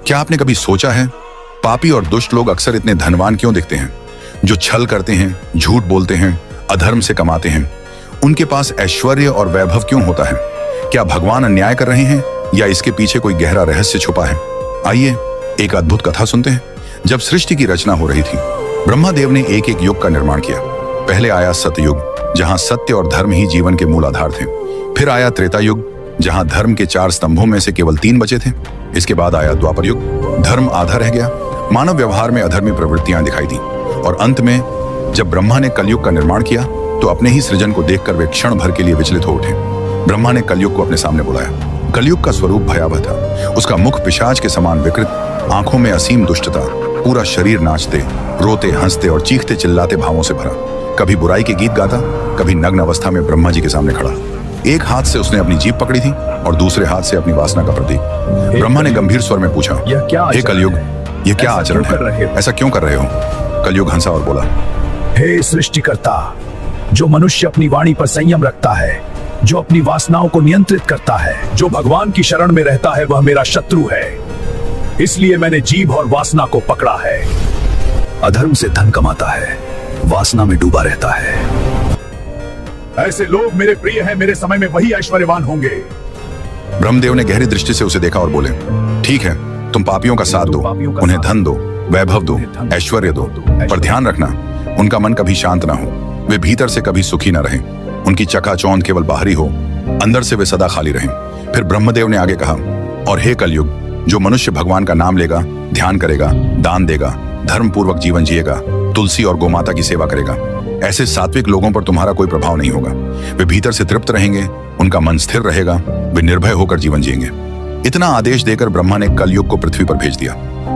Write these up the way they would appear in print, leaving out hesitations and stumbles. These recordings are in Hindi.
क्या आपने कभी सोचा है पापी और दुष्ट लोग अक्सर इतने धनवान क्यों दिखते हैं? जो छल करते हैं, झूठ बोलते हैं, अधर्म से कमाते हैं, उनके पास ऐश्वर्य और वैभव क्यों होता है? क्या भगवान अन्याय कर रहे हैं या इसके पीछे कोई गहरा रहस्य छुपा है? आइए एक अद्भुत कथा सुनते हैं। जब सृष्टि की रचना हो रही थी, ब्रह्मदेव ने एक एक युग का निर्माण किया। पहले आया सतयुग, जहां सत्य और धर्म ही जीवन के मूल आधार थे। फिर आया त्रेता युग, जहां धर्म के 4 स्तंभों में से केवल 3 बचे थे। इसके बाद आया द्वापर युग, धर्म आधा रह गया, मानव व्यवहार में अधर्मी प्रवृत्तियां दिखाई दी। और अंत में जब ब्रह्मा ने कलयुग का निर्माण किया तो अपने ही सृजन को देखकर वे क्षण भर के लिए विचलित हो उठे। ब्रह्मा ने कलयुग को अपने सामने बुलाया। कलयुग का स्वरूप भयावह था। उसका मुख पिशाच के समान विकृत, आंखों में असीम दुष्टता, पूरा शरीर नाचते, रोते, हंसते और चीखते चिल्लाते भावों से भरा। कभी बुराई के गीत गाता, कभी नग्न अवस्था में ब्रह्मा जी के सामने खड़ा। एक हाथ से उसने अपनी जीभ पकड़ी थी और दूसरे हाथ से अपनी वासना का प्रतीक। ब्रह्मा ने गंभीर स्वर में पूछा, हे कलयुग, ये क्या आचरण है? ऐसा क्यों कर रहे हो? कलयुग हंसा और बोला, हे सृष्टिकर्ता, जो मनुष्य अपनी वाणी पर संयम रखता है, जो अपनी वासनाओं को नियंत्रित करता है, जो भगवान की शरण में रहता है, वह मेरा शत्रु है। इसलिए मैंने जीभ और वासना को पकड़ा है। अधर्म से धन कमाता है, वासना में डूबा रहता है। ऐसे लोग मेरे प्रिय हैं, मेरे समय में वही ऐश्वर्यवान होंगे। ब्रह्मदेव ने गहरी दृष्टि से उसे देखा और बोले, ठीक है, तुम पापियों का साथ दो, उन्हें धन दो, वैभव दो, ऐश्वर्य दो, पर ध्यान रखना उनका मन कभी शांत ना हो, वे भीतर से कभी सुखी ना रहें। उनकी चकाचौंध केवल बाहरी हो, अंदर से वे सदा खाली रहें। फिर ब्रह्मदेव ने आगे कहा, और हे कलयुग, जो मनुष्य भगवान का नाम लेगा, ध्यान करेगा, दान देगा, धर्म पूर्वक जीवन जिएगा, तुलसी और गोमाता की सेवा करेगा, ऐसे सात्विक लोगों पर तुम्हारा कोई प्रभाव नहीं होगा। वे भीतर से तृप्त रहेंगे, उनका मन स्थिर रहेगा, वे निर्भय होकर जीवन जिएंगे। इतना आदेश देकर ब्रह्मा ने कलयुग को पृथ्वी पर भेज दिया।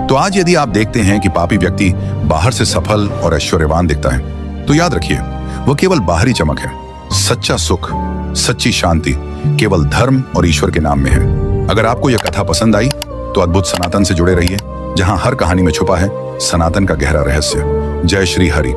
तो आज यदि आप देखते हैं कि पापी व्यक्ति बाहर से सफल और ऐश्वर्यवान दिखता है, तो याद रखिए वो केवल बाहरी चमक है। सच्चा सुख, सच्ची शांति केवल धर्म और ईश्वर के नाम में है। अगर आपको यह कथा पसंद आई तो अद्भुत सनातन से जुड़े रहिए, जहां हर कहानी में छुपा है सनातन का गहरा रहस्य। जय श्री हरि।